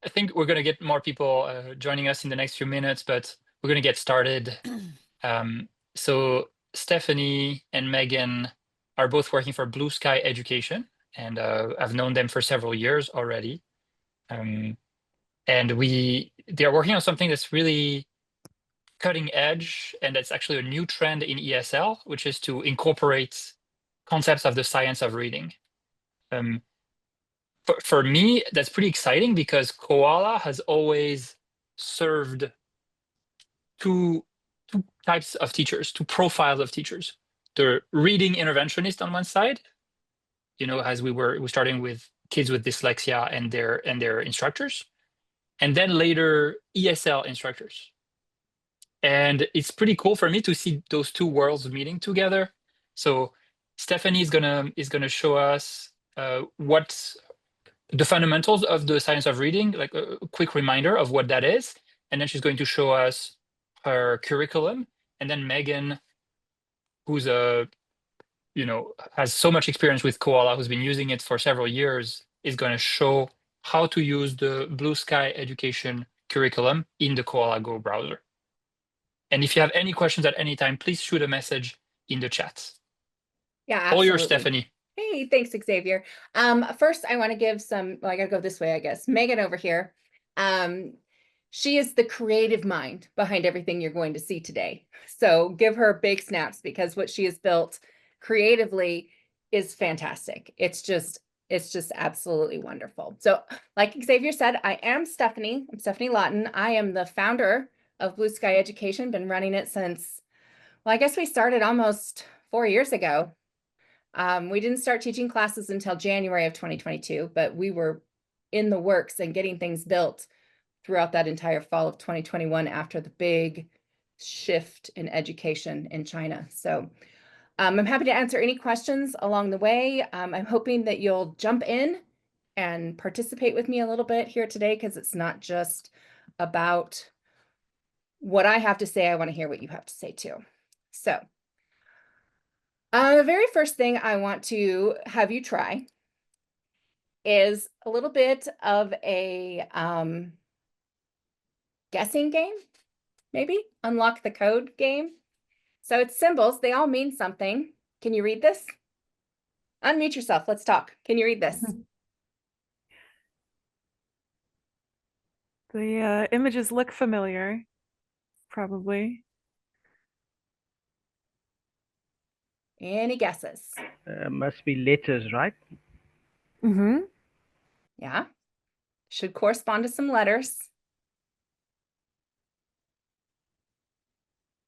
I think we're going to get more people joining us in the next few minutes, but we're going to get started. So Stephanie and Megan are both working for Blue Sky Education, and I've known them for several years already. And they're working on something that's really cutting edge, and that's actually a new trend in ESL, which is to incorporate concepts of the science of reading. For me, that's pretty exciting because Koala has always served two types of teachers, two profiles of teachers. The reading interventionist on one side, as we're starting with kids with dyslexia and their instructors, and then later ESL instructors. And it's pretty cool for me to see those two worlds meeting together. So Stephanie is gonna show us what the fundamentals of the science of reading, like a quick reminder of what that is. And then she's going to show us her curriculum. And then Megan, who's has so much experience with Koala, who's been using it for several years, is going to show how to use the Blue Sky Education curriculum in the Koala Go browser. And if you have any questions at any time, please shoot a message in the chat. Yeah, absolutely. All yours, Stephanie. Hey, thanks, Xavier. First, I want to give I gotta go this way, I guess. Megan over here. She is the creative mind behind everything you're going to see today. So give her big snaps because what she has built creatively is fantastic. It's just absolutely wonderful. So like Xavier said, I am Stephanie. I'm Stephanie Lawton. I am the founder of Blue Sky Education, been running it since, well, I guess we started almost 4 years ago. We didn't start teaching classes until January of 2022, but we were in the works and getting things built throughout that entire fall of 2021 after the big shift in education in China. So I'm happy to answer any questions along the way. I'm hoping that you'll jump in and participate with me a little bit here today, because it's not just about what I have to say. I want to hear what you have to say too. So the very first thing I want to have you try is a little bit of a guessing game, maybe unlock the code game. So it's symbols. They all mean something. Can you read this? Unmute yourself. Let's talk. Can you read this? The images look familiar, probably. Any guesses? Must be letters, right? Mm-hmm. Yeah. Should correspond to some letters.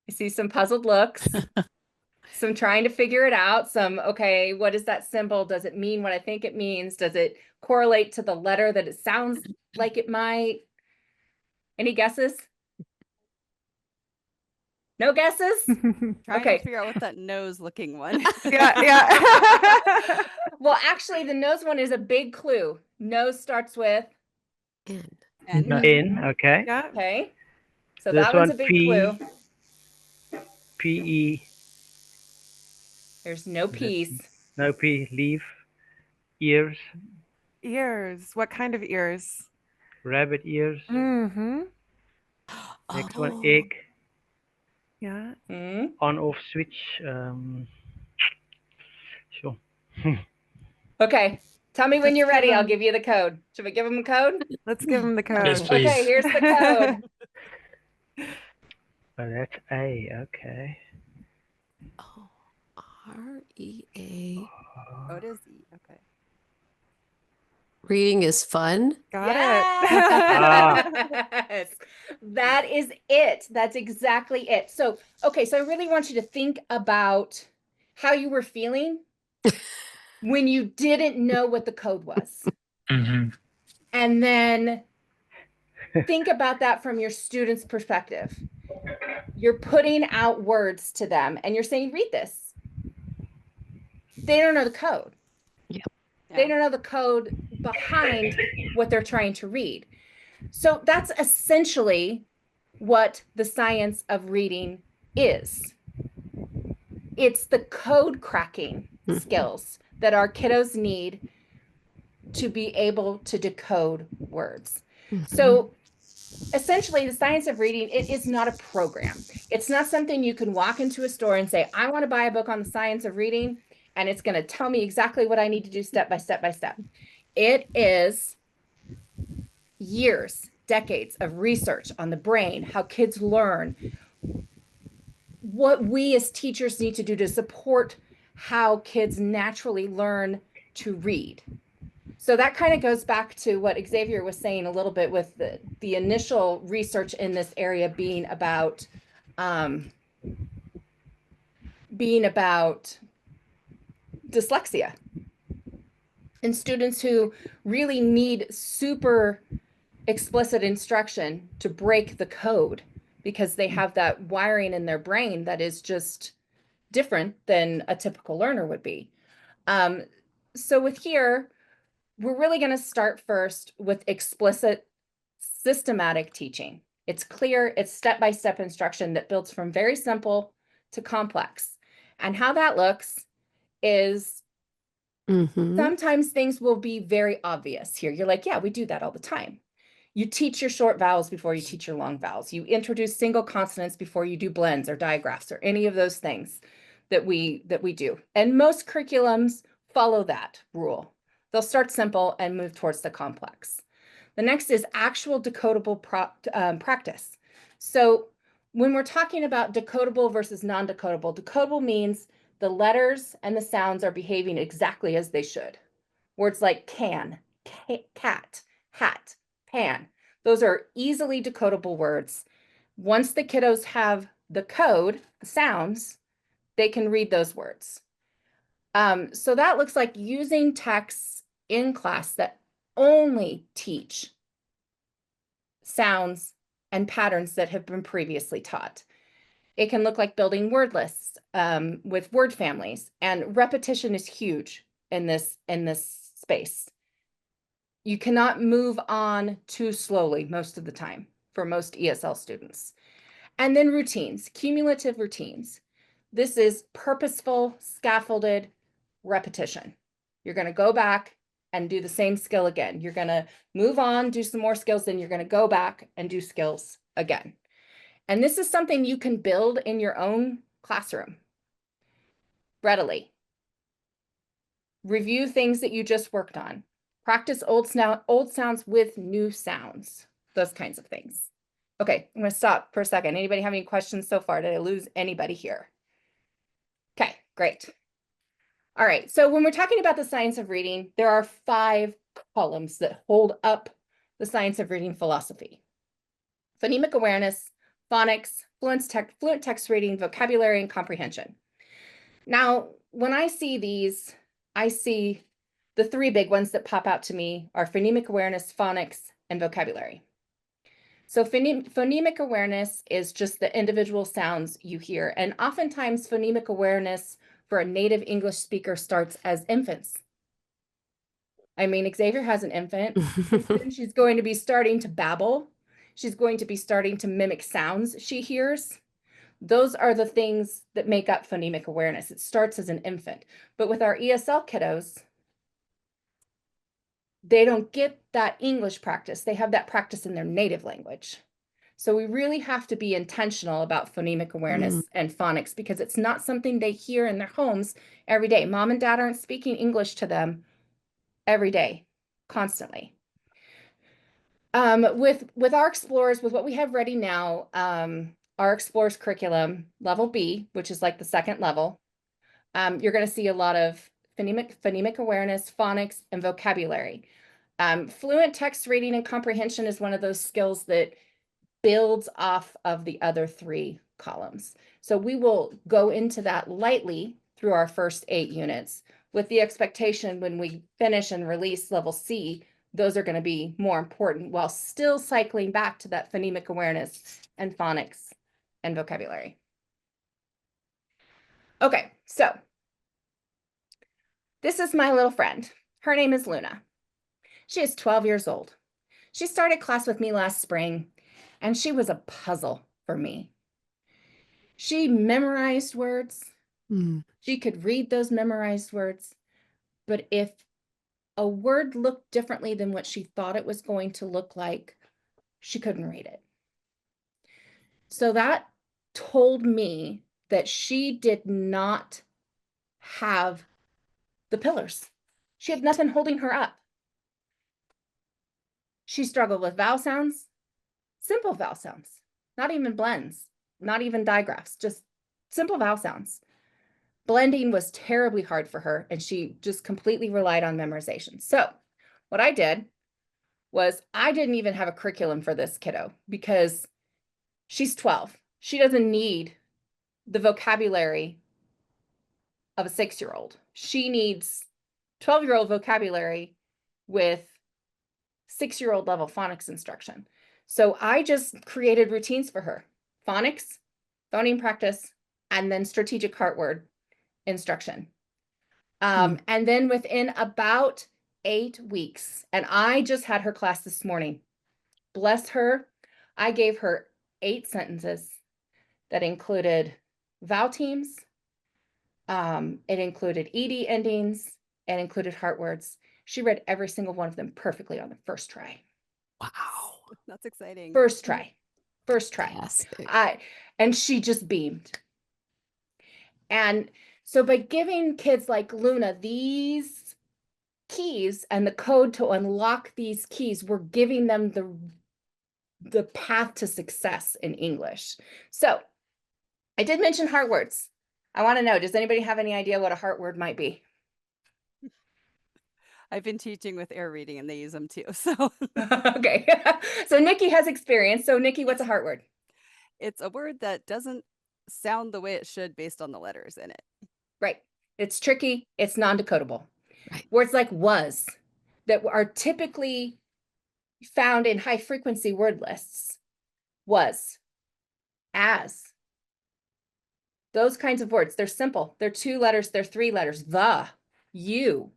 I see some puzzled looks. Some trying to figure it out. Some, okay, what is that symbol? Does it mean what I think it means? Does it correlate to the letter that it sounds like it might? Any guesses? No guesses? Trying to figure out what that nose looking one. Yeah. Well, actually, the nose one is a big clue. Nose starts with N. N, okay. Yeah. Okay. So This that one's a one, big P. clue. P-E. There's no P's. No P, leaf. Ears. Ears. What kind of ears? Rabbit ears. Mm-hmm. Next one, egg. Yeah. On-off switch. Sure. Okay. Tell me when you're ready. I'll give you the code. Should we give them a code? Let's give them the code. Yes, please. Okay, here's the code. Oh, that's A, okay. Oh, R-E-A. Oh, it is E. Okay. Reading is fun. Got it. Yes. That is it. That's exactly it. So, okay, so I really want you to think about how you were feeling when you didn't know what the code was. Mm-hmm. And then think about that from your student's perspective. You're putting out words to them and you're saying, read this. They don't know the code. Yep. They don't know the code behind what they're trying to read. So that's essentially what the science of reading is. It's the code cracking skills that our kiddos need to be able to decode words. So essentially, the science of reading, it is not a program. It's not something you can walk into a store and say, I want to buy a book on the science of reading, and it's going to tell me exactly what I need to do step by step by step. It is years, decades of research on the brain, how kids learn, what we as teachers need to do to support how kids naturally learn to read. So that kind of goes back to what Xavier was saying a little bit with the initial research in this area being about dyslexia and students who really need super explicit instruction to break the code because they have that wiring in their brain that is just different than a typical learner would be. So with here, we're really going to start first with explicit systematic teaching. It's clear, it's step-by-step instruction that builds from very simple to complex. And how that looks is sometimes things will be very obvious here. You're like, yeah, we do that all the time. You teach your short vowels before you teach your long vowels. You introduce single consonants before you do blends or digraphs or any of those things that we do. And most curriculums follow that rule. They'll start simple and move towards the complex. The next is actual decodable practice. So when we're talking about decodable versus non-decodable, decodable means the letters and the sounds are behaving exactly as they should. Words like can, cat, hat, pan. Those are easily decodable words. Once the kiddos have the code, the sounds, they can read those words. So that looks like using texts in class that only teach sounds and patterns that have been previously taught. It can look like building word lists with word families, and repetition is huge in this space. You cannot move on too slowly most of the time for most ESL students. And then routines, cumulative routines. This is purposeful, scaffolded repetition. You're going to go back and do the same skill again. You're going to move on, do some more skills, then you're going to go back and do skills again. And this is something you can build in your own classroom readily. Review things that you just worked on. Practice old sounds with new sounds, those kinds of things. Okay, I'm going to stop for a second. Anybody have any questions so far? Did I lose anybody here? Okay, great. All right, so when we're talking about the science of reading, there are 5 columns that hold up the science of reading philosophy. Phonemic awareness, phonics, fluent text reading, vocabulary, and comprehension. Now, when I see these, I see the 3 big ones that pop out to me are phonemic awareness, phonics, and vocabulary. So phonemic awareness is just the individual sounds you hear. And oftentimes phonemic awareness for a native English speaker starts as infants. I mean, Xavier has an infant. She's going to be starting to babble. She's going to be starting to mimic sounds she hears. Those are the things that make up phonemic awareness. It starts as an infant. But with our ESL kiddos, they don't get that English practice. They have that practice in their native language. So we really have to be intentional about phonemic awareness and phonics because it's not something they hear in their homes every day. Mom and dad aren't speaking English to them every day, constantly. With our Explorers, with what we have ready now, our Explorers curriculum, level B, which is like the second level, you're going to see a lot of phonemic awareness, phonics, and vocabulary. Fluent text reading and comprehension is one of those skills that builds off of the other 3 columns. So we will go into that lightly through our first 8 units with the expectation when we finish and release level C, those are going to be more important while still cycling back to that phonemic awareness and phonics and vocabulary. Okay, so this is my little friend. Her name is Luna. She is 12 years old. She started class with me last spring, and she was a puzzle for me. She memorized words. She could read those memorized words. But if a word looked differently than what she thought it was going to look like, she couldn't read it. So that told me that she did not have the pillars. She had nothing holding her up. She struggled with vowel sounds, simple vowel sounds, not even blends, not even digraphs, just simple vowel sounds. Blending was terribly hard for her, and she just completely relied on memorization. So what I did was I didn't even have a curriculum for this kiddo because she's 12. She doesn't need the vocabulary of a 6-year-old. She needs 12-year-old vocabulary with 6-year-old level phonics instruction. So I just created routines for her: phonics, phoneme practice, and then strategic heart word instruction. And then within about 8 weeks, and I just had her class this morning, bless her, I gave her 8 sentences that included vowel teams, it included ed endings, and included heart words. She read every single one of them perfectly on the first try. Wow. That's exciting. First try. Fantastic. And she just beamed. And so by giving kids like Luna these keys and the code to unlock these keys, we're giving them the path to success in English. So I did mention heart words. I want to know, does anybody have any idea what a heart word might be? I've been teaching with air reading and they use them too. So Okay. So Nikki has experience. So Nikki, what's a heart word? it's a word that doesn't sound the way it should based on the letters in it. Right. It's tricky. It's non-decodable. Right. Words like was that are typically found in high frequency word lists. Was, as, those kinds of words. They're simple. They're 2 letters. They're 3 letters. The, you.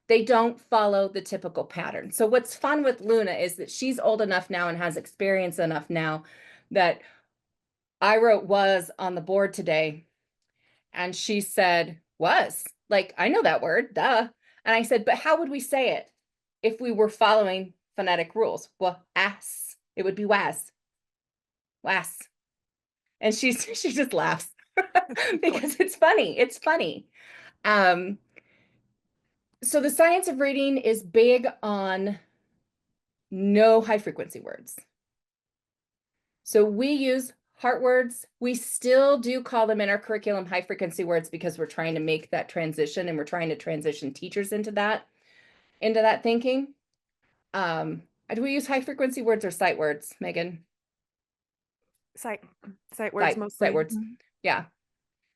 They don't follow the typical pattern. So what's fun with Luna is that she's old enough now and has experience enough now that I wrote was on the board today, and she said, was. Like, I know that word, duh. And I said, but how would we say it if we were following phonetic rules? Well, ass. It would be was. Was. And she just laughs because it's funny. It's funny. So the science of reading is big on no high frequency words. So we use heart words. We still do call them in our curriculum high frequency words because we're trying to make that transition, and we're trying to transition teachers into that thinking. Do we use high frequency words or sight words, Megan? Sight words mostly. Sight words. Yeah.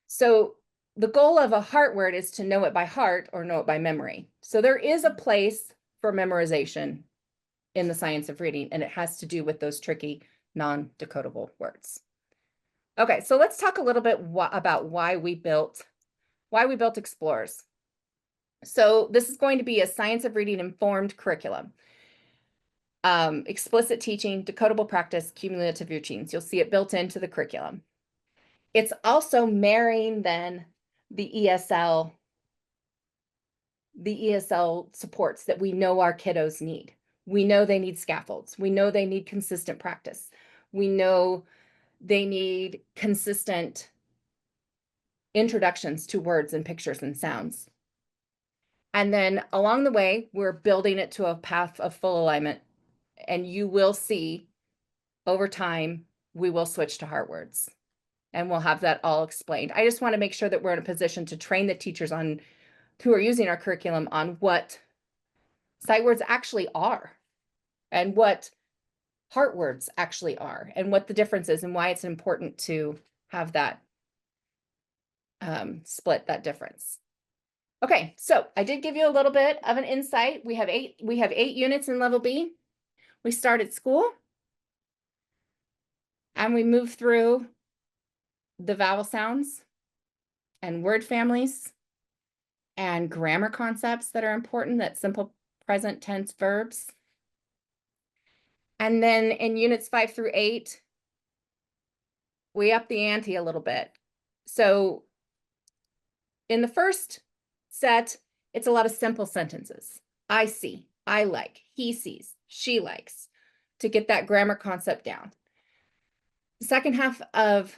So the goal of a heart word is to know it by heart or know it by memory. So there is a place for memorization in the science of reading, and it has to do with those tricky non-decodable words. Okay, so let's talk a little bit about why we built Explorers. So this is going to be a science of reading informed curriculum. Explicit teaching, decodable practice, cumulative routines. You'll see it built into the curriculum. It's also marrying then the ESL supports that we know our kiddos need. We know they need scaffolds. We know they need consistent practice. We know they need consistent introductions to words and pictures and sounds. And then along the way, we're building it to a path of full alignment. And you will see over time, we will switch to heart words. And we'll have that all explained. I just want to make sure that we're in a position to train the teachers who are using our curriculum on what sight words actually are, and what heart words actually are, and what the difference is, and why it's important to have that split that difference. Okay, so I did give you a little bit of an insight. We have 8 units in level B. We start at school and we move through the vowel sounds and word families and grammar concepts that are important, that simple present tense verbs. And then in units 5 through 8, we up the ante a little bit. So in the first set, it's a lot of simple sentences. I see, I like, he sees, she likes. to get that grammar concept down. The second half of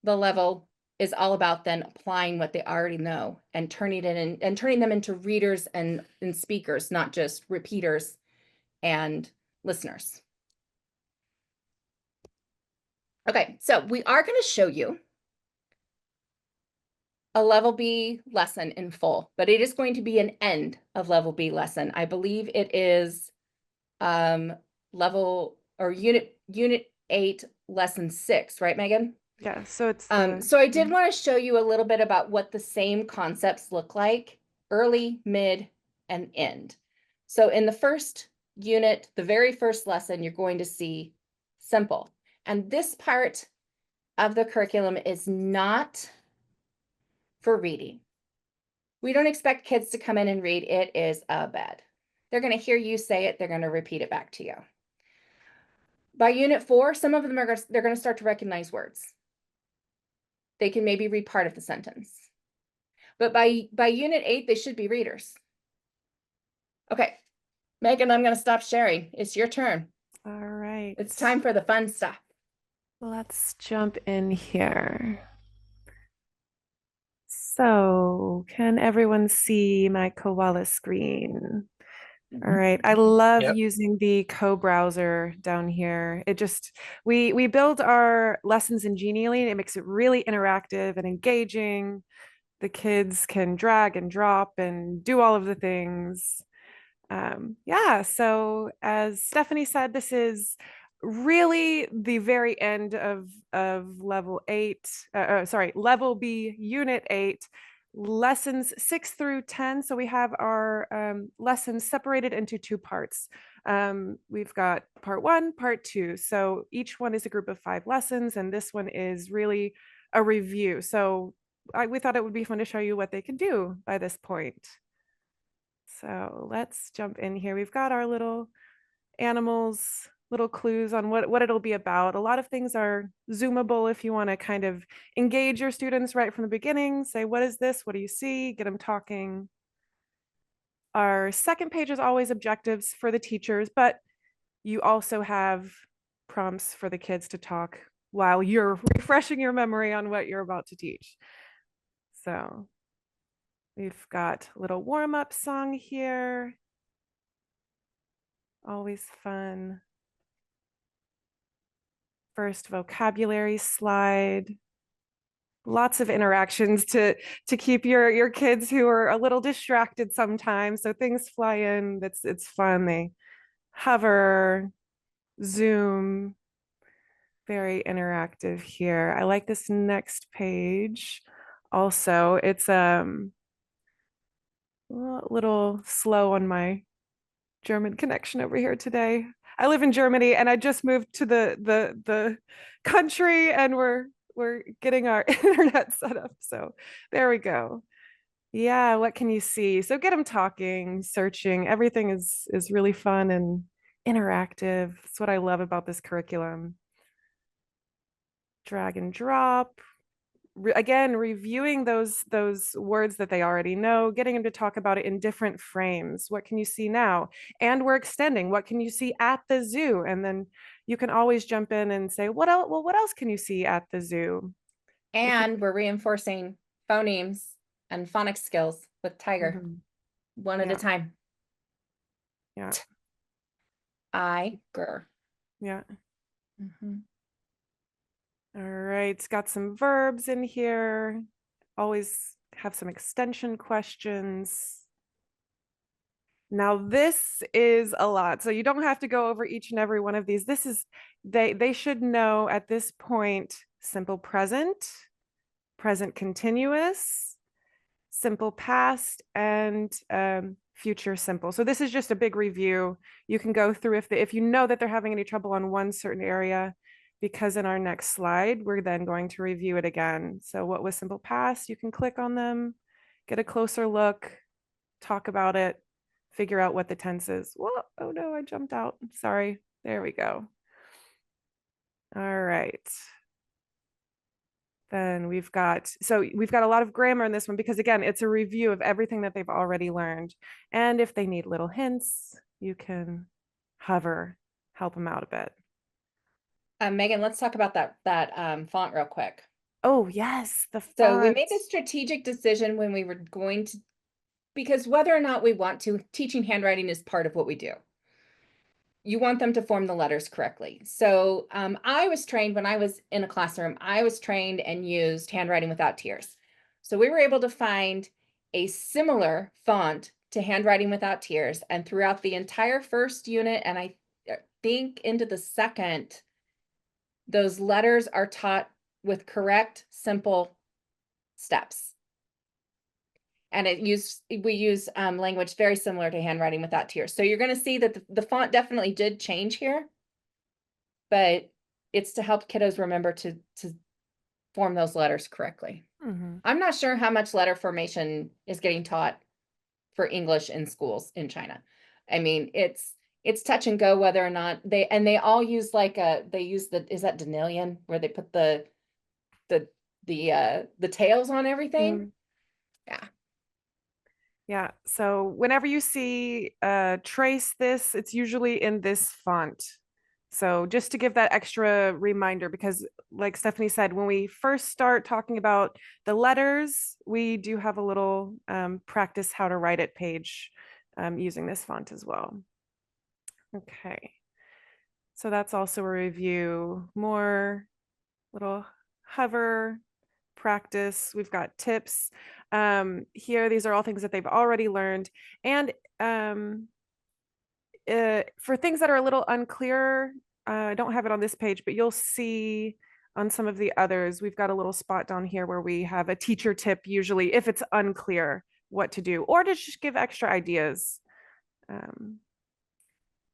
the level is all about then applying what they already know and turning them into readers and speakers, not just repeaters and listeners. Okay, so we are going to show you a level B lesson in full, but it is going to be an end of level B lesson. I believe it is level or unit 8, lesson 6, right, Megan? Yeah, so it's So I did want to show you a little bit about what the same concepts look like early, mid, and end. So in the first unit, the very first lesson, you're going to see simple. And this part of the curriculum is not for reading. We don't expect kids to come in and read. It is a bed. They're going to hear you say it. They're going to repeat it back to you. By unit 4, some of them they're going to start to recognize words. They can maybe read part of the sentence. But by unit 8, they should be readers. Okay, Megan, I'm going to stop sharing. It's your turn. all right. It's time for the fun stuff. Let's jump in here. So, can everyone see my Koala screen? All right. I love Yep. using the co-browser down here. It just, we build our lessons in Genially, and it makes it really interactive and engaging. The kids can drag and drop and do all of the things. Yeah, so as Stephanie said, this is really the very end of level 8, level B, unit 8, lessons 6 through 10. So we have our lessons separated into 2 parts. We've got part 1, part 2. So each one is a group of 5 lessons, and this one is really a review. So we thought it would be fun to show you what they can do by this point. So let's jump in here. We've got our little animals, little clues on what it'll be about. A lot of things are zoomable if you want to kind of engage your students right from the beginning. Say, what is this? What do you see? Get them talking. Our second page is always objectives for the teachers, but you also have prompts for the kids to talk while you're refreshing your memory on what you're about to teach. So we've got a little warm-up song here. Always fun. First vocabulary slide. Lots of interactions to keep your kids who are a little distracted sometimes. So things fly in. It's fun. They hover, zoom. Very interactive here. I like this next page. Also, it's a little slow on my German connection over here today. I live in Germany and I just moved to the country, and we're getting our internet set up. So there we go. Yeah, what can you see? So get them talking, searching. Everything is really fun and interactive. That's what I love about this curriculum. Drag and drop. Again, reviewing those words that they already know, getting them to talk about it in different frames. What can you see now? And we're extending. What can you see at the zoo? And then you can always jump in and say, what else? Well, what else can you see at the zoo? And we're reinforcing phonemes and phonics skills with Tiger, one at a time. Yeah. Tiger. Yeah. Mm-hmm. All right, it's got some verbs in here. Always have some extension questions. Now this is a lot, so you don't have to go over each and every one of these. This is, they should know at this point, simple present, present continuous, simple past, and future simple. So this is just a big review. You can go through if you know that they're having any trouble on one certain area, because in our next slide, we're then going to review it again. So what was simple past? You can click on them, get a closer look, talk about it, figure out what the tense is. Whoa, oh no, I jumped out. Sorry. There we go. All right. Then we've got a lot of grammar in this one, because again, it's a review of everything that they've already learned. And if they need little hints, you can hover help them out a bit. Megan, let's talk about that font real quick. Oh, yes, the So we font. made this strategic decision when we were going to, because whether or not we want to, teaching handwriting is part of what we do. You want them to form the letters correctly. So I was trained when I was in a classroom, I was trained and used handwriting without tears. So we were able to find a similar font to handwriting without tears. And throughout the entire first unit, and I think into the second, those letters are taught with correct, simple steps. And we use language very similar to handwriting without tears. So you're going to see that the font definitely did change here, but it's to help kiddos remember to form those letters correctly. Mhm. I'm not sure how much letter formation is getting taught for English in schools in China. I mean, it's touch and go whether or not they all use is that Denilion where they put the tails on everything? Mm. Yeah. Yeah, so whenever you see trace this, it's usually in this font. So just to give that extra reminder, because like Stephanie said, when we first start talking about the letters, we do have a little practice how to write it page using this font as well. Okay, so that's also a review, more little hover practice. We've got tips here. These are all things that they've already learned. And for things that are a little unclear, I don't have it on this page, but you'll see on some of the others, we've got a little spot down here where we have a teacher tip, usually if it's unclear what to do, or to just give extra ideas.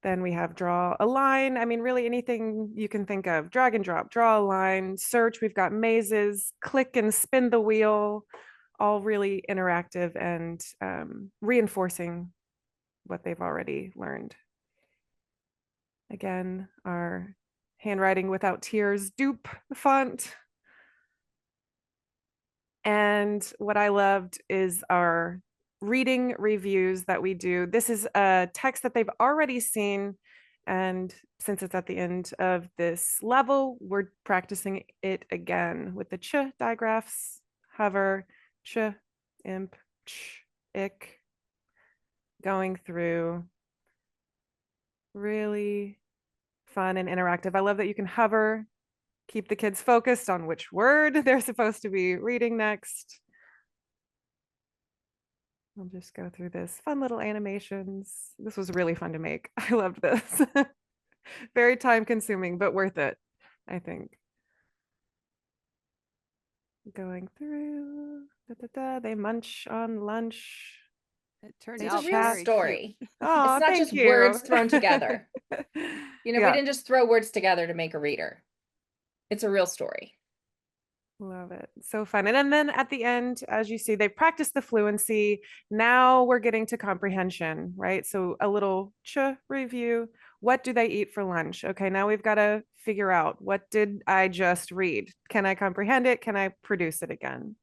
Then we have draw a line. I mean, really anything you can think of. Drag and drop, draw a line, search. We've got mazes, click and spin the wheel, all really interactive and reinforcing what they've already learned. Again, our handwriting without tears dupe font. And what I loved is our reading reviews that we do. This is a text that they've already seen. And since it's at the end of this level, we're practicing it again with the ch digraphs, hover, ch, imp, ch, ik, going through. Really fun and interactive. I love that you can hover, keep the kids focused on which word they're supposed to be reading next. I'll just go through this fun little animations. This was really fun to make. I loved this. Very time consuming, but worth it, I think. Going through, they munch on lunch. It turned They It's a out real very story. cute. Oh, It's not thank just you. words thrown together. You know, we Yeah, didn't just throw words together to make a reader. It's a real story. love it. So fun. And then at the end, as you see, they practice the fluency. Now we're getting to comprehension, right? So a little ch review. What do they eat for lunch? Okay, now we've got to figure out, what did I just read? Can I comprehend it? Can I produce it again?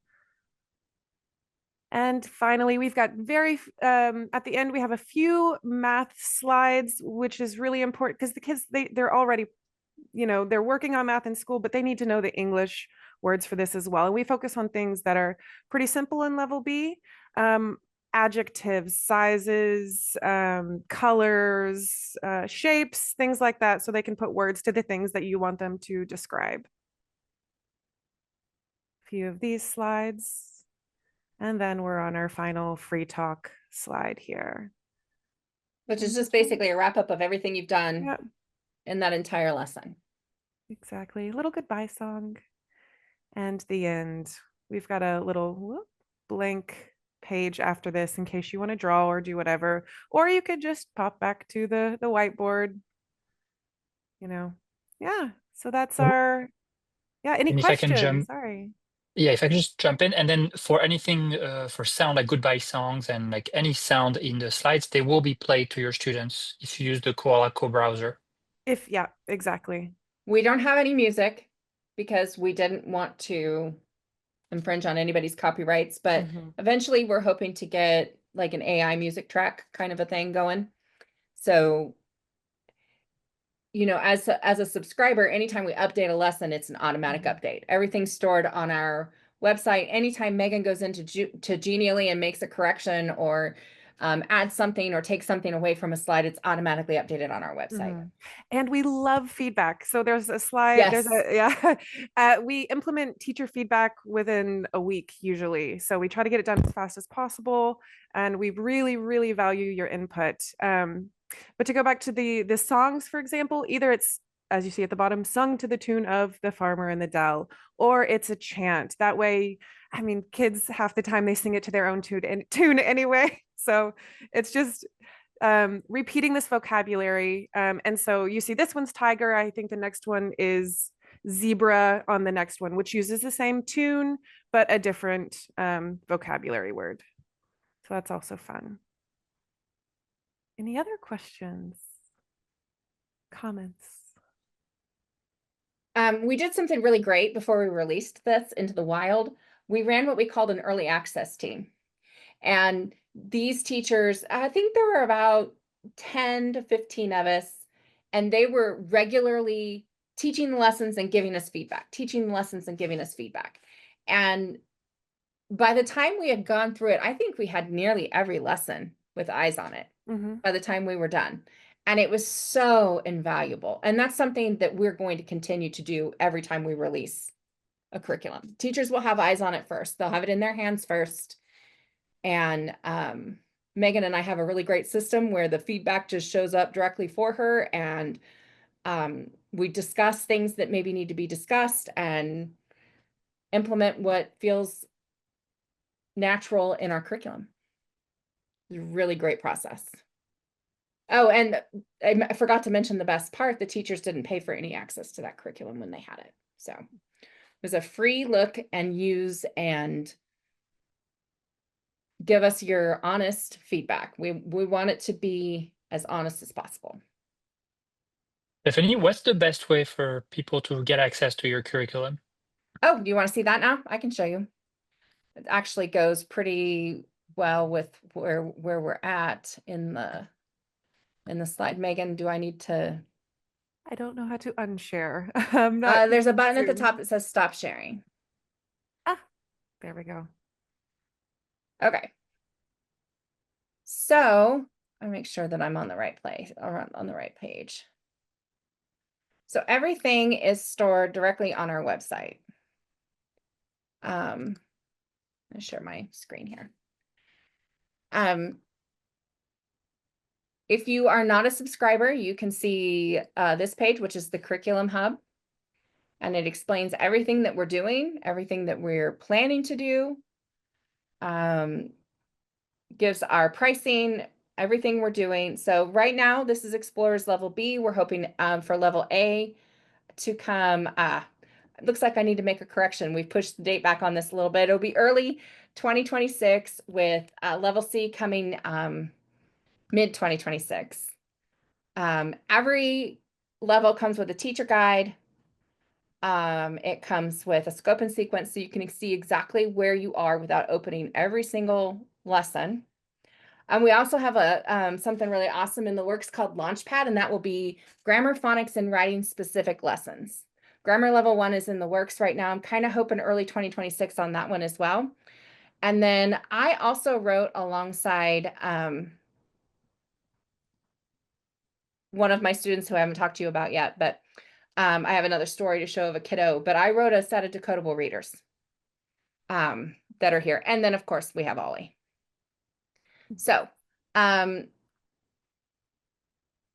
And finally, we've got at the end, we have a few math slides, which is really important because the kids, they're already, they're working on math in school, but they need to know the English words for this as well. And we focus on things that are pretty simple in level B, adjectives, sizes, colors, shapes, things like that, so they can put words to the things that you want them to describe. A few of these slides. And then we're on our final free talk slide here. Which is just basically a wrap up of everything you've done Yep, in that entire lesson. exactly. A little goodbye song. And the end. We've got a little blank page after this in case you want to draw or do whatever. Or you could just pop back to the whiteboard. Yeah. So that's our, any And if I can questions? jump, Sorry. yeah, if I can just jump in, and then for anything for sound like goodbye songs and like any sound in the slides, they will be played to your students if you use the Koala co-browser. Yeah, exactly. We don't have any music because we didn't want to infringe on anybody's copyrights, but eventually we're hoping to get like an AI music track kind of a thing going. So you know, as a subscriber, anytime we update a lesson, it's an automatic update. Everything's stored on our website. Anytime Megan goes into Genially and makes a correction or adds something or takes something away from a slide, it's automatically updated on our website. And we love feedback. So there's a slide, there's a, yeah, we implement teacher feedback within a week usually. So we try to get it done as fast as possible. And we really, really value your input. But to go back to the songs, for example, either it's, as you see at the bottom, sung to the tune of The Farmer in the Dell, or it's a chant. That way, I mean, kids half the time they sing it to their own tune anyway. So it's just repeating this vocabulary. And so you see this one's tiger. I think the next one is zebra on the next one, which uses the same tune, but a different vocabulary word. So that's also fun. Any other questions? Comments? We did something really great before we released this into the wild. We ran what we called an early access team. And these teachers, I think there were about 10 to 15 of us, and they were regularly teaching the lessons and giving us feedback, teaching the lessons and giving us feedback. And by the time we had gone through it, I think we had nearly every lesson with eyes on it by the time we were done. And it was so invaluable. And that's something that we're going to continue to do every time we release a curriculum. Teachers will have eyes on it first. They'll have it in their hands first. And Megan and I have a really great system where the feedback just shows up directly for her. And we discuss things that maybe need to be discussed and implement what feels natural in our curriculum. It's a really great process. Oh, and I forgot to mention the best part, the teachers didn't pay for any access to that curriculum when they had it. So it was a free look and use and give us your honest feedback. We want it to be as honest as possible. Stephanie, what's the best way for people to get access to your curriculum? Oh, do you want to see that now? I can show you. It actually goes pretty well with where we're at in the slide. Megan, do I need to? I don't know how to unshare. There's a button at the top that says stop sharing. Ah, there we go. Okay. So I make sure that I'm on the right place or on the right page. So everything is stored directly on our website. I'll share my screen here. If you are not a subscriber, you can see this page, which is the Curriculum Hub. And it explains everything that we're doing, everything that we're planning to do. Gives our pricing, everything we're doing. So right now, this is Explorers Level B. We're hoping for Level A to come. It looks like I need to make a correction. We've pushed the date back on this a little bit. It'll be early 2026 with Level C coming mid 2026. Every level comes with a teacher guide. It comes with a scope and sequence so you can see exactly where you are without opening every single lesson. And we also have a something really awesome in the works called Launchpad, and that will be grammar, phonics, and writing specific lessons. Grammar level 1 is in the works right now. I'm kind of hoping early 2026 on that one as well. And then I also wrote alongside one of my students who I haven't talked to you about yet, but I have another story to show of a kiddo, but I wrote a set of decodable readers that are here. And then of course we have Ollie. So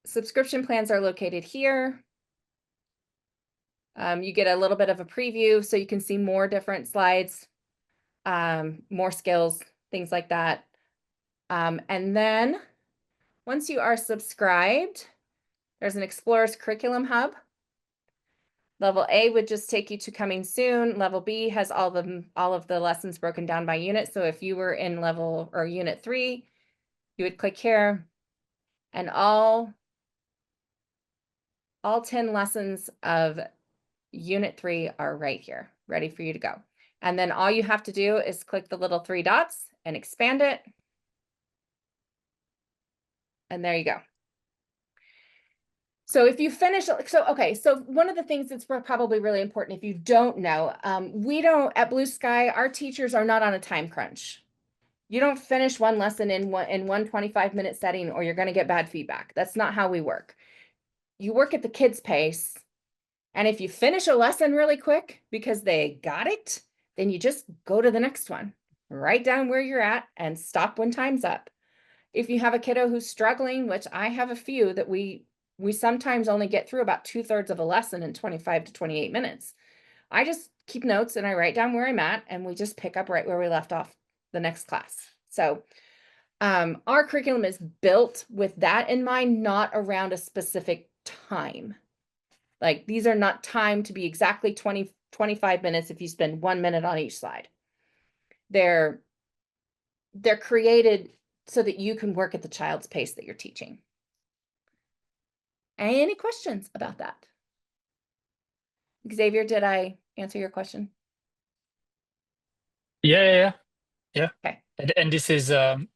subscription plans are located here. You get a little bit of a preview so you can see more different slides, more skills, things like that. And then once you are subscribed, there's an Explorers Curriculum Hub. Level A would just take you to coming soon. Level B has all of the lessons broken down by unit. So if you were in level or unit 3, you would click here and all 10 lessons of unit 3 are right here, ready for you to go. And then all you have to do is click the little 3 dots and expand it. And there you go. So if you finish, so one of the things that's probably really important, if you don't know, we don't, at Blue Sky, our teachers are not on a time crunch. You don't finish one lesson in one 25-minute setting or you're going to get bad feedback. That's not how we work. You work at the kids' pace. And if you finish a lesson really quick because they got it, then you just go to the next one, write down where you're at and stop when time's up. If you have a kiddo who's struggling, which I have a few that we sometimes only get through about 2/3 of a lesson in 25 to 28 minutes. I just keep notes and I write down where I'm at and we just pick up right where we left off the next class. So our curriculum is built with that in mind, not around a specific time. Like these are not timed to be exactly 25 minutes if you spend 1 minute on each slide. They're created so that you can work at the child's pace that you're teaching. Any questions about that? Xavier, did I answer your question? Yeah. Okay. And this is I'm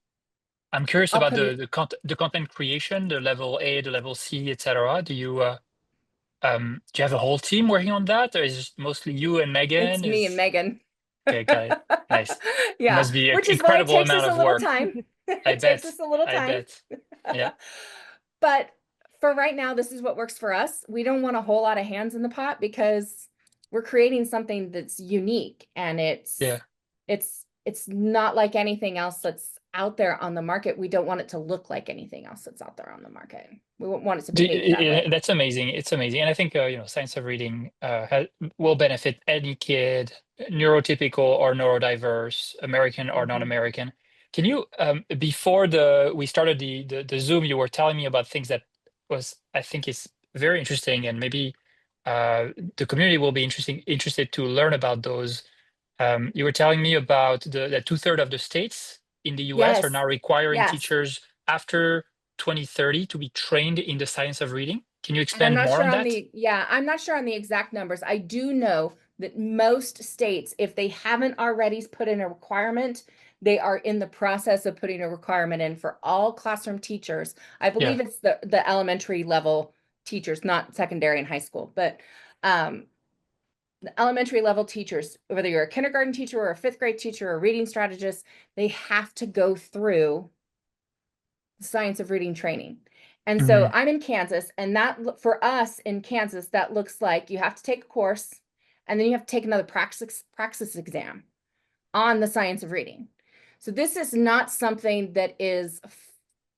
curious I'll about put it, the content creation, the level A, the level C, etc. Do you have a whole team working on that, or is it mostly you and it's Megan? me and Megan. Okay, got it. Nice. It Yeah, must be an which is why it incredible takes us amount a of little work. time. I It takes bet. us a little I time. bet. Yeah. But for right now, this is what works for us. We don't want a whole lot of hands in the pot because we're creating something that's unique and Yeah. it's not like anything else that's out there on the market. We don't want it to look like anything else that's out there on the market. We want it to behave that way. That's amazing. It's amazing. And I think, science of reading will benefit any kid, neurotypical or neurodiverse, American or Mhm. non-American. Can you, before we started the Zoom, you were telling me about things that I think is very interesting, and maybe the community will be interested to learn about those. You were telling me about that 2/3 of the states in the US are Yes. now requiring Yes. teachers after 2030 to be trained in the science of reading. Can you And I'm expand not more sure on on that? I'm not sure on the exact numbers. I do know that most states, if they haven't already put in a requirement, they are in the process of putting a requirement in for all classroom teachers. I believe Yeah. it's the elementary level teachers, not secondary and high school, but the elementary level teachers, whether you're a kindergarten teacher or a fifth grade teacher or a reading strategist, they have to go through the science of reading training. And so Mhm. I'm in Kansas, and that for us in Kansas, that looks like you have to take a course and then you have to take another praxis exam on the science of reading. So this is not something that is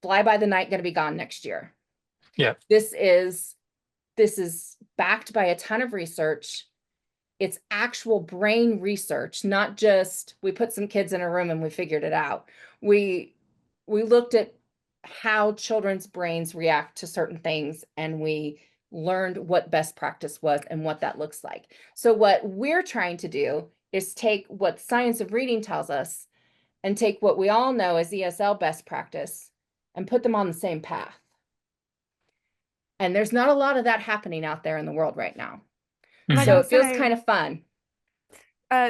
fly by the night going to be gone next year. Yeah. This is backed by a ton of research. It's actual brain research, not just we put some kids in a room and we figured it out. We looked at how children's brains react to certain things and we learned what best practice was and what that looks like. So what we're trying to do is take what science of reading tells us and take what we all know as ESL best practice and put them on the same path. And there's not a lot of that happening out there in the world right now. And I So can it feels say, kind of fun.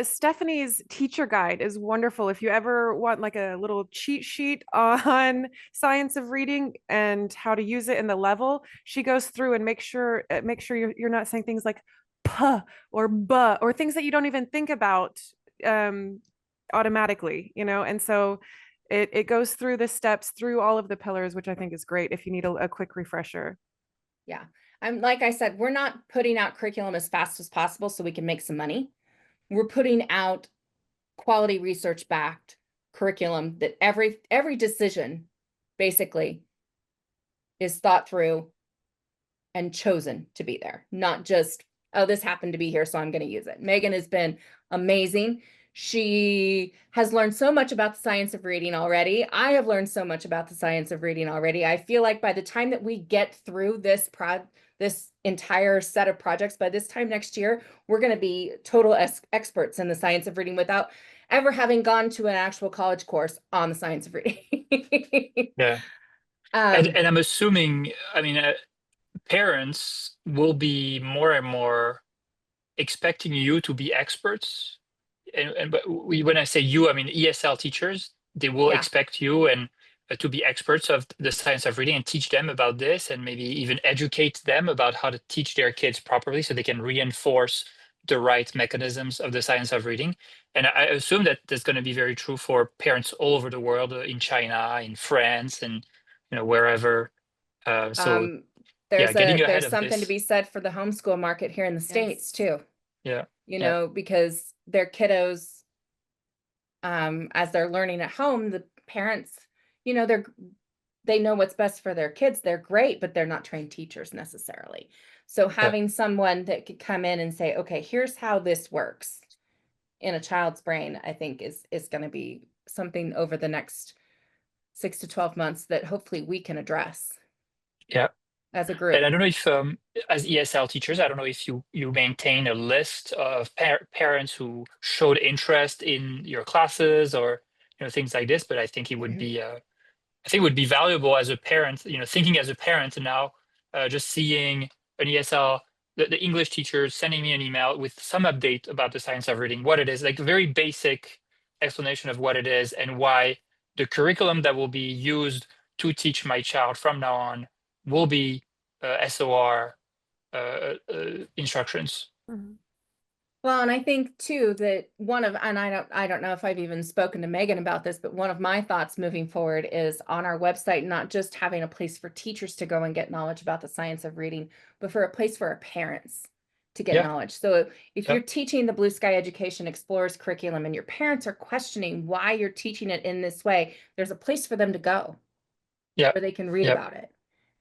Stephanie's teacher guide is wonderful. If you ever want like a little cheat sheet on science of reading and how to use it in the level, she goes through and make sure you're not saying things like puh or buh or things that you don't even think about automatically, and so it goes through the steps through all of the pillars, which I think is great if you need a quick refresher. Yeah. Like I said, we're not putting out curriculum as fast as possible so we can make some money. We're putting out quality research backed curriculum that every decision basically is thought through and chosen to be there, not just, oh, this happened to be here, so I'm going to use it. Megan has been amazing. She has learned so much about the science of reading already. I have learned so much about the science of reading already. I feel like by the time that we get through this entire set of projects, by this time next year, we're going to be total experts in the science of reading without ever having gone to an actual college course on the science of reading. Yeah. And I'm assuming, I mean, parents will be more and more expecting you to be experts. But when I say you, I mean ESL teachers. They will Yeah. expect you, and to be experts of the science of reading and teach them about this, and maybe even educate them about how to teach their kids properly so they can reinforce the right mechanisms of the science of reading. And I assume that that's going to be very true for parents all over the world, in China, in France, and wherever. So yeah, getting ahead There's of something to this. be said for the homeschool market here in the States too. Yeah. You Yeah. know, because their kiddos, as they're learning at home, the parents, you know, they know what's best for their kids. They're great, but they're not trained teachers necessarily. So having someone that could come in and say, okay, here's how this works in a child's brain, I think is going to be something over the next 6 to 12 months that hopefully we can address Yeah. as a And group. I don't know if, as ESL teachers, I don't know if you maintain a list of parents who showed interest in your classes, or things like this. But I think it would be valuable as a parent, thinking as a parent now, just seeing an ESL, the English teachers sending me an email with some update about the science of reading, what it is, like a very basic explanation of what it is and why the curriculum that will be used to teach my child from now on will be SOR instructions. Mhm. Well, and I think too that and I don't know if I've even spoken to Megan about this, but one of my thoughts moving forward is on our website, not just having a place for teachers to go and get knowledge about the science of reading, but for a place for our parents to get Yeah. knowledge. So if Yeah. you're teaching the Blue Sky Education Explorers curriculum and your parents are questioning why you're teaching it in this way, there's a place for them to go Yeah. where they can read Yeah. about it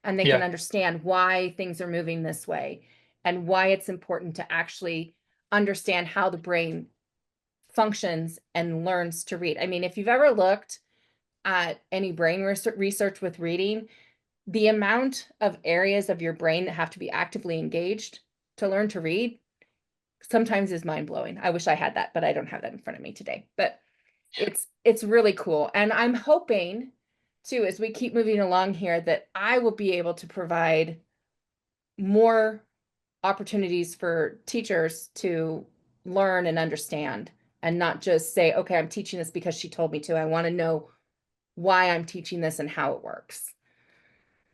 and they Yeah. can understand why things are moving this way and why it's important to actually understand how the brain functions and learns to read. I mean, if you've ever looked at any brain research with reading, the amount of areas of your brain that have to be actively engaged to learn to read sometimes is mind-blowing. I wish I had that, but I don't have that in front of me today. But it's really cool. And I'm hoping too, as we keep moving along here, that I will be able to provide more opportunities for teachers to learn and understand and not just say, okay, I'm teaching this because she told me to. I want to know why I'm teaching this and how it works.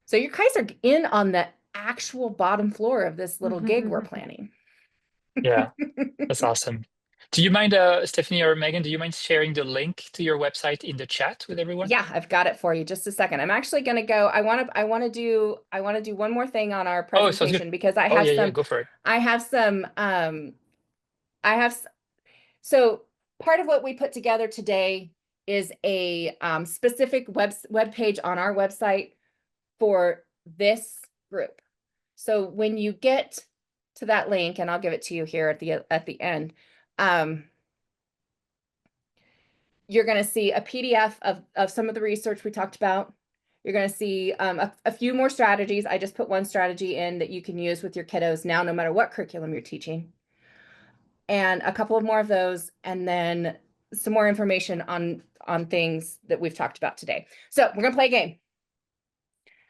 So you guys are in on the actual bottom floor of this little gig we're planning. Yeah. That's awesome. Do you mind, Stephanie or Megan, do you mind sharing the link to your website in the chat with everyone? Yeah, I've got it for you. Just a second. I'm actually going to go. I want to do one more thing on our Oh, sounds good. presentation because I Oh, have yeah, go for it. I have some so part of what we put together today is a specific web page on our website for this group. So when you get to that link, and I'll give it to you here at the end, you're going to see a PDF of some of the research we talked about. You're going to see a few more strategies. I just put one strategy in that you can use with your kiddos now, no matter what curriculum you're teaching. And a couple of more of those, and then some more information on things that we've talked about today. So we're going to play a game.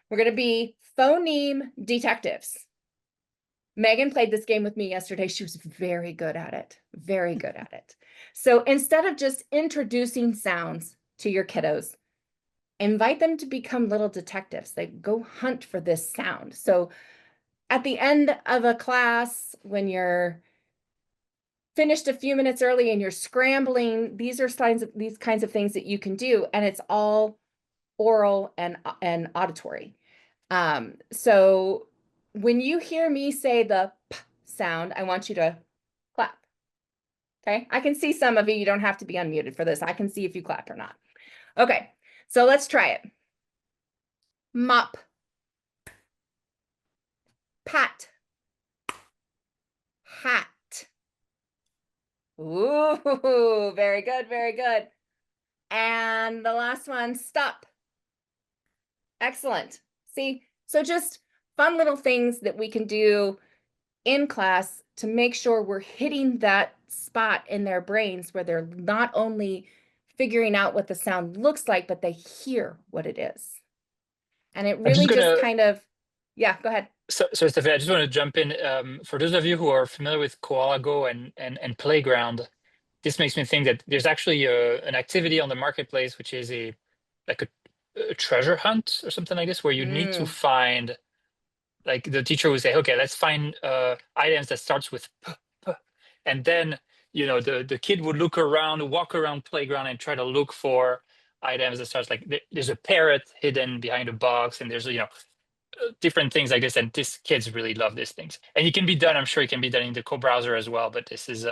We're going to be phoneme detectives. Megan played this game with me yesterday. She was very good at it. Very good at it. So instead of just introducing sounds to your kiddos, invite them to become little detectives. They go hunt for this sound. So at the end of a class, when you're finished a few minutes early and you're scrambling, these are these kinds of things that you can do. And it's all oral and auditory. So when you hear me say the p sound, I want you to clap. Okay. I can see some of you don't have to be unmuted for this. I can see if you clap or not. Okay. So let's try it. Mop. Pat. Hat. Ooh, very good. Very good. And the last one, stop. Excellent. See, so just fun little things that we can do in class to make sure we're hitting that spot in their brains where they're not only figuring out what the sound looks like, but they hear what it is. And it really just kind of, yeah, go ahead. So Stephanie, I just want to jump in. For those of you who are familiar with Koala Go and Playground, this makes me think that there's actually an activity on the marketplace, which is like a treasure hunt or something like this, where you need to Mm. find, like the teacher would say, okay, let's find items that starts with p, p. And then, you know, the kid would look around, walk around playground and try to look for items that starts like there's a parrot hidden behind a box, and there's, you know, different things like this. And these kids really love these things. And it can be done, I'm sure it can be done in the co-browser as well, but this is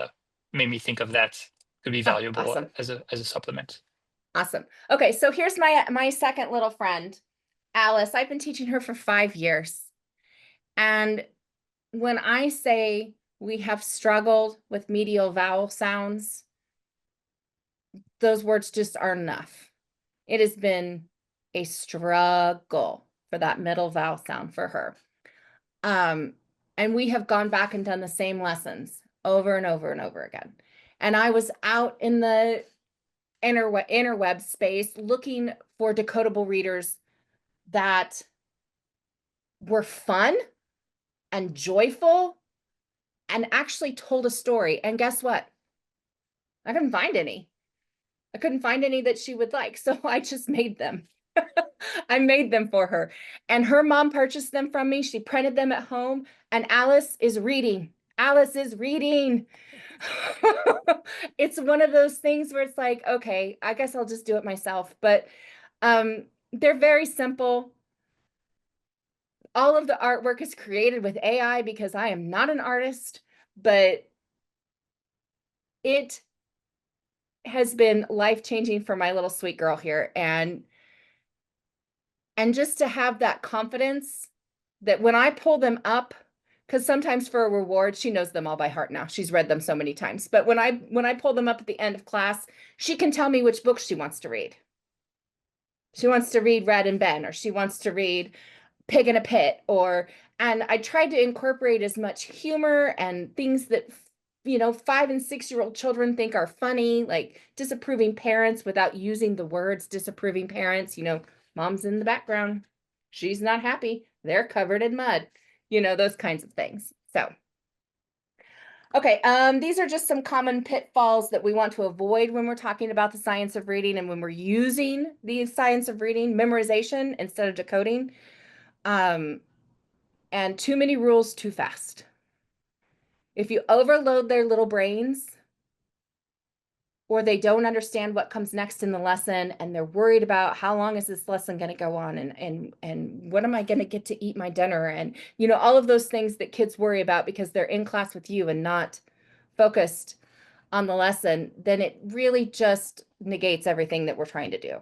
made me think of that could be Oh, valuable awesome. as a supplement. Awesome. Okay, so here's my second little friend, Alice. I've been teaching her for 5 years. And when I say we have struggled with medial vowel sounds, those words just aren't enough. It has been a struggle for that middle vowel sound for her. And we have gone back and done the same lessons over and over and over again. And I was out in the interweb space looking for decodable readers that were fun and joyful and actually told a story. And guess what? I couldn't find any. I couldn't find any that she would like. So I just made them. I made them for her. And her mom purchased them from me. She printed them at home. And Alice is reading. Alice is reading. It's one of those things where it's like, okay, I guess I'll just do it myself. But they're very simple. All of the artwork is created with AI because I am not an artist, but it has been life-changing for my little sweet girl here. And just to have that confidence that when I pull them up, because sometimes for a reward, she knows them all by heart now. She's read them so many times. But when I pull them up at the end of class, she can tell me which books she wants to read. She wants to read Red and Ben, or she wants to read Pig in a Pit, and I tried to incorporate as much humor and things that, you know, 5 and 6-year-old children think are funny, like disapproving parents without using the words disapproving parents. You know, mom's in the background. She's not happy. They're covered in mud, you know, those kinds of things. So, okay, these are just some common pitfalls that we want to avoid when we're talking about the science of reading and when we're using the science of reading, memorization instead of decoding. And too many rules too fast. If you overload their little brains, or they don't understand what comes next in the lesson, and they're worried about how long is this lesson going to go on, and what am I going to get to eat my dinner, and you know, all of those things that kids worry about because they're in class with you and not focused on the lesson, then it really just negates everything that we're trying to do.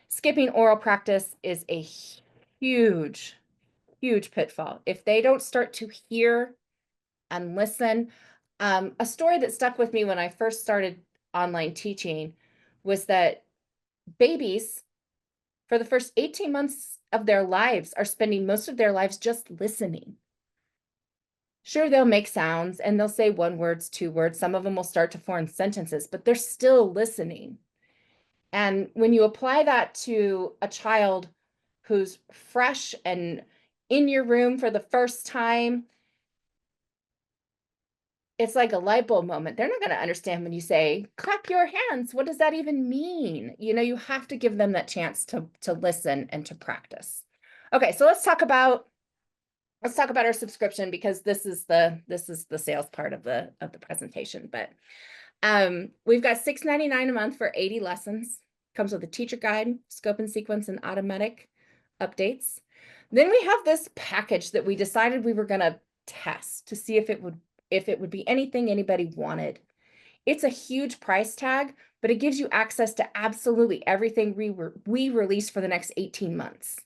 Skipping oral practice is a huge pitfall. If they don't start to hear and listen, a story that stuck with me when I first started online teaching was that babies, for the first 18 months of their lives, are spending most of their lives just listening. Sure, they'll make sounds and they'll say 1 words, 2 words. Some of them will start to form sentences, but they're still listening. And when you apply that to a child who's fresh and in your room for the first time, it's like a light bulb moment. They're not going to understand when you say, clap your hands. What does that even mean? You know, you have to give them that chance to listen and to practice. Okay, so let's talk about our subscription, because this is the sales part of the presentation. But we've got $6.99 a month for 80 lessons. Comes with a teacher guide, scope and sequence, and automatic updates. Then we have this package that we decided we were going to test to see if it would be anything anybody wanted. It's a huge price tag, but it gives you access to absolutely everything we release for the next 18 months.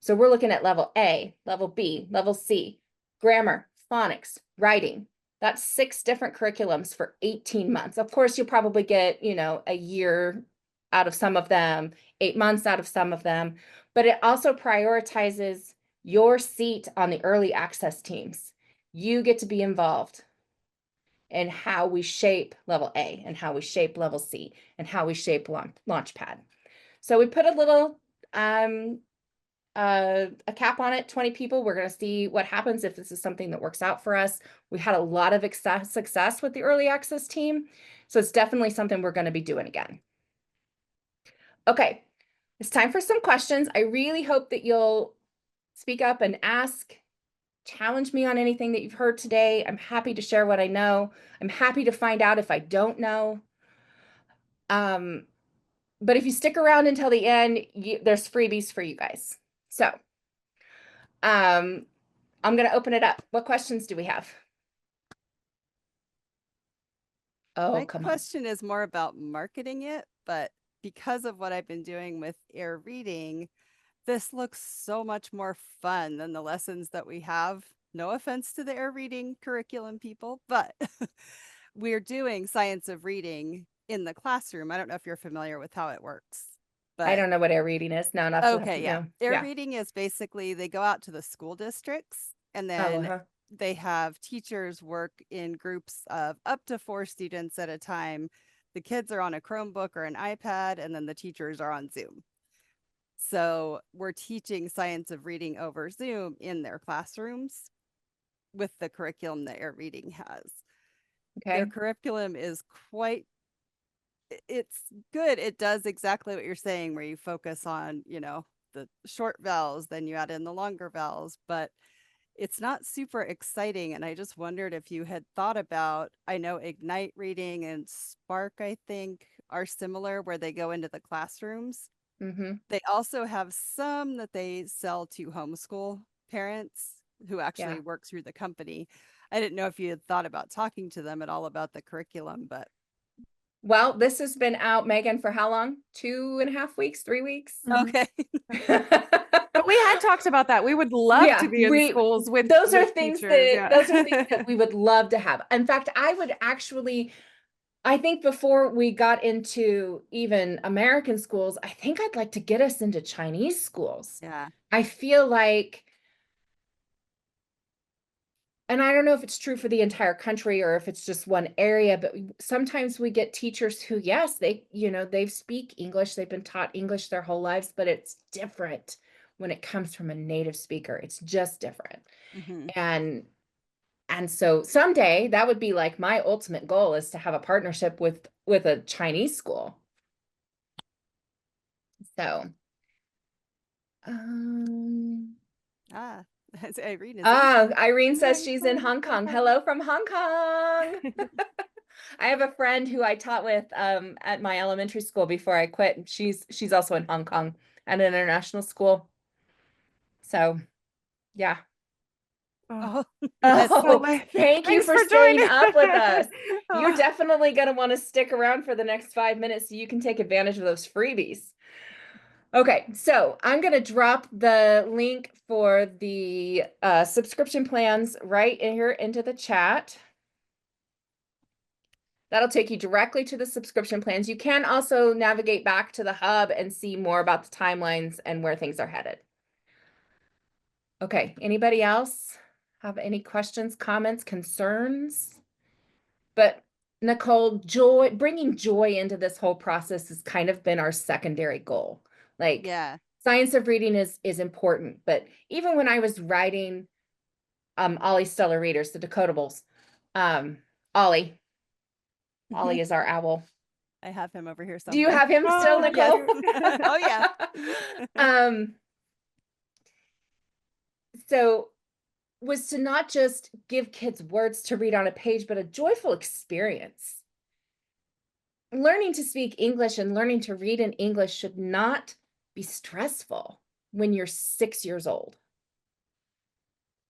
So we're looking at level A, level B, level C, grammar, phonics, writing. That's 6 different curriculums for 18 months. Of course, you'll probably get, you know, a year out of some of them, 8 months out of some of them, but it also prioritizes your seat on the early access teams. You get to be involved in how we shape level A and how we shape level C and how we shape Launchpad. So we put a little a cap on it, 20 people. We're going to see what happens if this is something that works out for us. We had a lot of success with the early access team, so it's definitely something we're going to be doing again. Okay, It's time for some questions. I really hope that you'll speak up and ask, challenge me on anything that you've heard today. I'm happy to share what I know. I'm happy to find out if I don't know. But if you stick around until the end, there's freebies for you guys. So, I'm going to open it up. What questions do we have? Oh, My come on. question is more about marketing it, but because of what I've been doing with air reading, this looks so much more fun than the lessons that we have. No offense to the air reading curriculum people, but we're doing science of reading in the classroom. I don't know if you're familiar with how it works, I but don't know what air reading is. No, not okay, yeah. no. Air Yeah. reading is basically they go out to the school districts and Oh, then they have teachers work in groups of up to 4 students at a time. The kids are on a Chromebook or an iPad, and then the teachers are on Zoom. So we're teaching science of reading over Zoom in their classrooms with the curriculum that Air Reading has. Their okay. curriculum is quite, it's good. It does exactly what you're saying, where you focus on, you know, the short vowels, then you add in the longer vowels, but it's not super exciting. And I just wondered if you had thought about, I know Ignite Reading and Spark, I think, are similar where they go into the classrooms. Mm-hmm. They also have some that they sell to homeschool parents who actually Yeah. work through the company. I didn't know if you had thought about talking to them at all about the curriculum, but Well, this has been out, Megan, for how long? 2.5 weeks, 3 weeks? Mhm. okay. But we had talked about that. We would love Yeah, to be in schools with those are with things teachers. that those are things Yeah. that we would love to have. In fact, I would actually, I think before we got into even American schools, I think I'd like to get us into Chinese schools. Yeah. I feel like, and I don't know if it's true for the entire country or if it's just one area, but sometimes we get teachers who, yes, they, they speak English, they've been taught English their whole lives, but it's different when it comes from a native speaker. It's just different. Mm-hmm. And so someday that would be like my ultimate goal, is to have a partnership with a Chinese school. So, Ah, Irene is in. Irene says she's in Hong Kong. Hello from Hong Kong. I have a friend who I taught with at my elementary school before I quit. She's also in Hong Kong at an international school. So, yeah. Oh, Oh, that's Oh, so late. thank you Thanks for for staying joining. up with us. You're Oh. definitely going to want to stick around for the next 5 minutes so you can take advantage of those freebies. Okay, so I'm going to drop the link for the subscription plans right in here into the chat. That'll take you directly to the subscription plans. You can also navigate back to the hub and see more about the timelines and where things are headed. Okay, anybody else have any questions, comments, concerns? But Nicole, bringing joy into this whole process has kind of been our secondary goal. Like, yeah. science of reading is important, but even when I was writing Ollie Stellar Readers, the Decodables, Ollie is our owl. I have him over here Do you somewhere. have him still, Oh, Yes. Nicole? Oh, yeah. So was to not just give kids words to read on a page, but a joyful experience. Learning to speak English and learning to read in English should not be stressful when you're 6 years old.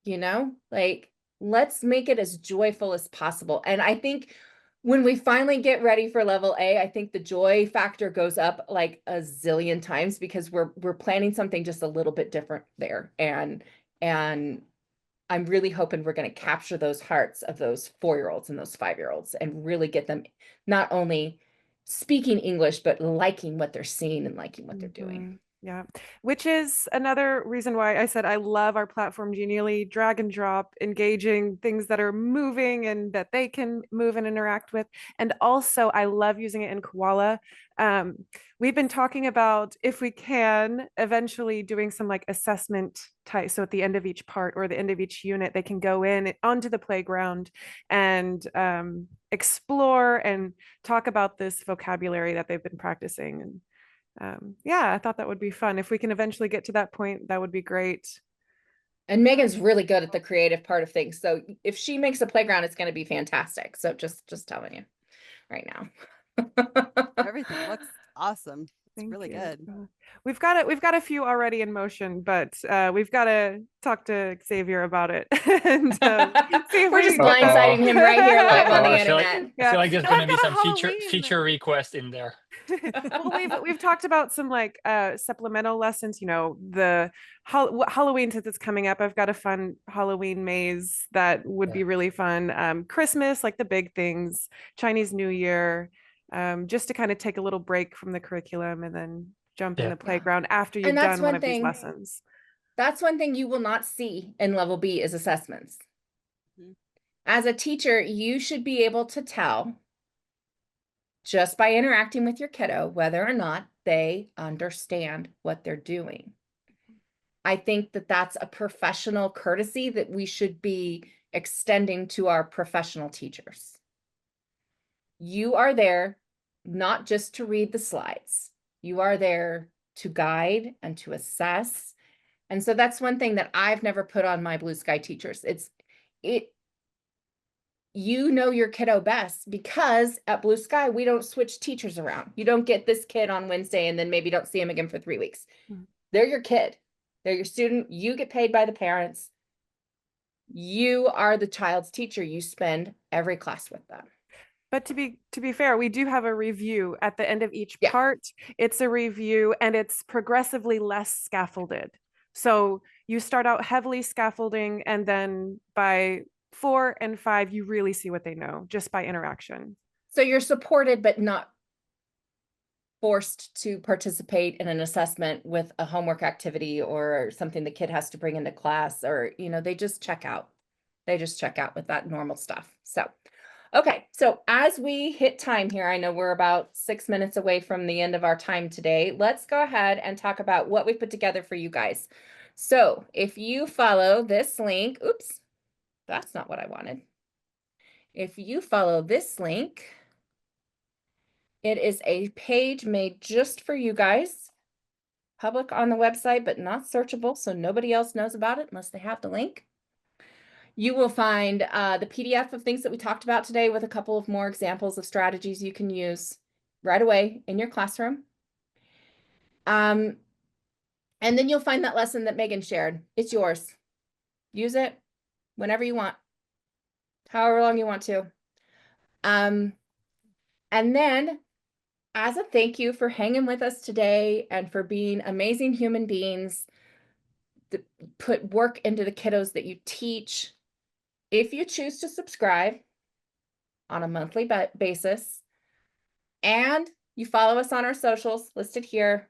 Like, let's make it as joyful as possible. And I think when we finally get ready for level A, I think the joy factor goes up like a zillion times, because we're planning something just a little bit different there. And I'm really hoping we're going to capture those hearts of those 4-year-olds and those 5-year-olds and really get them not only speaking English, but liking what they're seeing and liking what they're doing. Yeah, which is another reason why I said I love our platform genially, drag and drop, engaging things that are moving and that they can move and interact with. And also I love using it in Koala. We've been talking about, if we can, eventually doing some like assessment type. So at the end of each part or the end of each unit, they can go in onto the playground and explore and talk about this vocabulary that they've been practicing. And Yeah, I thought that would be fun. If we can eventually get to that point, that would be great. And Megan's really good at the creative part of things. So if she makes a playground, it's going to be fantastic. So just telling you right now. Everything looks awesome. It's Thank really you. good. We've got a few already in motion, but we've got to talk to Xavier about it and see if We're we just can get that. blindsiding him right here live on Uh-oh, the I feel like internet. I feel like there's No, gonna I've be got a some Halloween. feature request in there. Well, we've talked about some like supplemental lessons, you know, the Halloween, since it's coming up. I've got a fun Halloween maze that would be really fun. Christmas, like the big things, Chinese New Year, just to kind of take a little break from the curriculum and then jump in Yeah. the playground after And you've that's done one one of these thing. lessons. That's one thing you will not see in level B is assessments. Mhm. As a teacher, you should be able to tell just by interacting with your kiddo whether or not they understand what they're doing. I think that that's a professional courtesy that we should be extending to our professional teachers. You are there not just to read the slides. You are there to guide and to assess. And so that's one thing that I've never put on my Blue Sky teachers. You know your kiddo best, because at Blue Sky, we don't switch teachers around. You don't get this kid on Wednesday and then maybe don't see him again for 3 weeks. Mhm. They're your kid. They're your student. You get paid by the parents. You are the child's teacher. You spend every class with them. But to be fair, we do have a review at the end of each Yeah. part. It's a review and it's progressively less scaffolded. So you start out heavily scaffolding, and then by 4 and 5, you really see what they know just by interaction. So you're supported, but not forced to participate in an assessment with a homework activity or something the kid has to bring into class, or, you know, they just check out. They just check out with that normal stuff. So, okay. So as we hit time here, I know we're about 6 minutes away from the end of our time today. Let's go ahead and talk about what we put together for you guys. So if you follow this link, oops, that's not what I wanted. If you follow this link, it is a page made just for you guys, public on the website, but not searchable, so nobody else knows about it unless they have the link. You will find the PDF of things that we talked about today with a couple of more examples of strategies you can use right away in your classroom. And then you'll find that lesson that Megan shared. It's yours. Use it whenever you want, however long you want to. And then, as a thank you for hanging with us today and for being amazing human beings that put work into the kiddos that you teach, if you choose to subscribe on a monthly basis and you follow us on our socials listed here,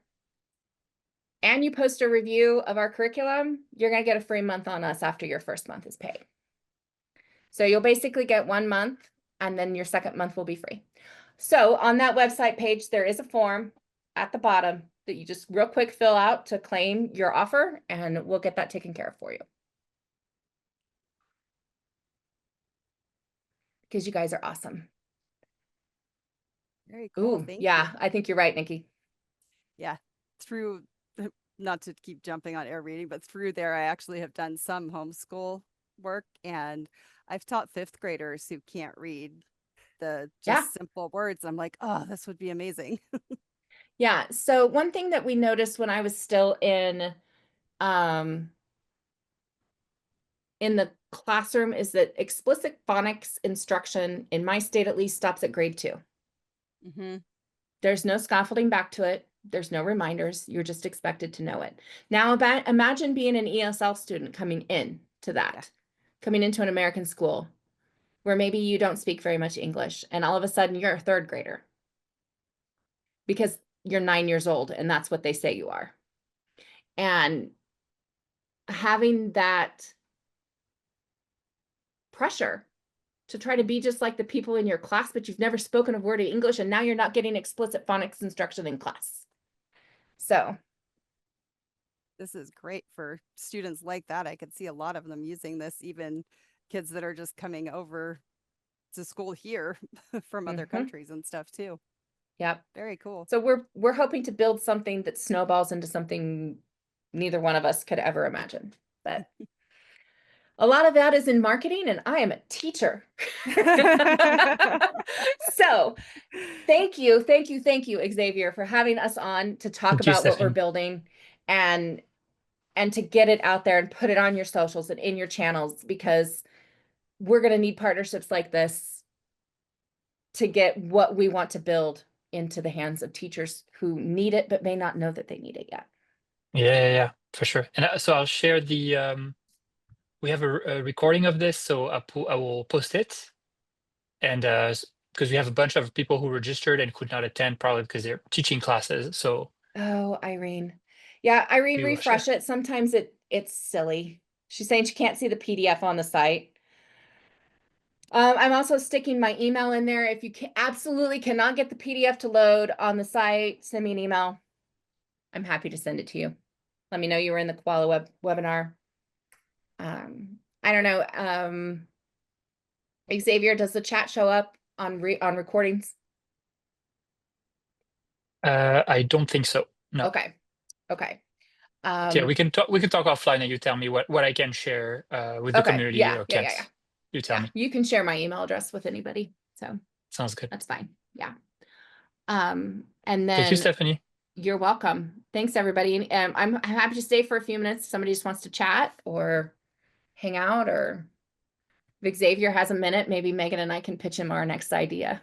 and you post a review of our curriculum, you're going to get a free month on us after your first month is paid. So you'll basically get 1 month, and then your second month will be free. So on that website page, there is a form at the bottom that you just real quick fill out to claim your offer, and we'll get that taken care of for you. Because you guys are awesome. Very cool. Ooh, Thank yeah, you. I think you're right, Nikki. Yeah. Through, not to keep jumping on air reading, but through there, I actually have done some homeschool work, and I've taught 5th graders who can't read the Yeah. just simple words. I'm like, oh, this would be amazing. Yeah. So one thing that we noticed when I was still in the classroom is that explicit phonics instruction in my state at least stops at grade 2. Mm-hmm. There's no scaffolding back to it. There's no reminders. You're just expected to know it. Now, imagine being an ESL student coming in to that, coming into an American school where maybe you don't speak very much English, and all of a sudden you're a 3rd grader because you're 9 years old and that's what they say you are. And having that pressure to try to be just like the people in your class, but you've never spoken a word of English, and now you're not getting explicit phonics instruction in class. So This is great for students like that. I could see a lot of them using this, even kids that are just coming over to school here from other countries and stuff too. Yep. Very cool. So we're hoping to build something that snowballs into something neither one of us could ever imagine. But a lot of that is in marketing, and I am a teacher. So thank you, Xavier, for having us on to talk Thank you, about what we're Stephanie. building and to get it out there and put it on your socials and in your channels, because we're going to need partnerships like this to get what we want to build into the hands of teachers who need it but may not know that they need it yet. Yeah, for sure. And so I'll share the we have a recording of this, so I will post it. And because we have a bunch of people who registered and could not attend, probably because they're teaching classes. So Oh, Irene. Yeah, Irene, we will refresh share. it. Sometimes it's silly. She's saying she can't see the PDF on the site. I'm also sticking my email in there. If you absolutely cannot get the PDF to load on the site, send me an email. I'm happy to send it to you. Let me know you were in the Koala webinar. I don't know. Xavier, does the chat show up on recordings? I don't think so. No. Okay. Yeah, we can talk offline, and you tell me what I can share with the Okay. community or can't. Yeah. You tell me. You can share my email address with anybody. So Sounds good. that's fine. Yeah. And Thank you, then Stephanie. you're welcome. Thanks, everybody. I'm happy to stay for a few minutes. Somebody just wants to chat or hang out, or if Xavier has a minute, maybe Megan and I can pitch him our next idea.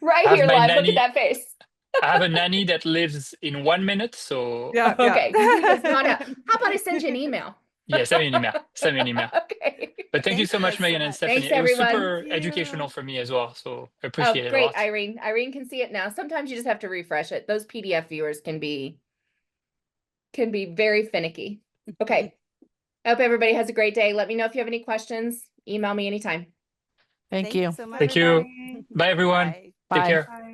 Right here live. Look at that face. I have a nanny that lives in 1 minute, so Yeah. Okay. He does not have. How about I send you an email? yeah, send me an email. Send me an email. Okay. But thank you so much, guys so Megan and much. Stephanie. Thanks, It was everyone. super Thank you. educational for me as well, so I Oh, appreciate it a great, lot. Irene. Irene can see it now. Sometimes you just have to refresh it. Those PDF viewers can be very finicky. Okay. I hope everybody has a great day. Let me know if you have any questions. Email me anytime. Thank you. so much. Thank you. Everybody. Bye, everyone. Bye. Take Bye. care. Bye.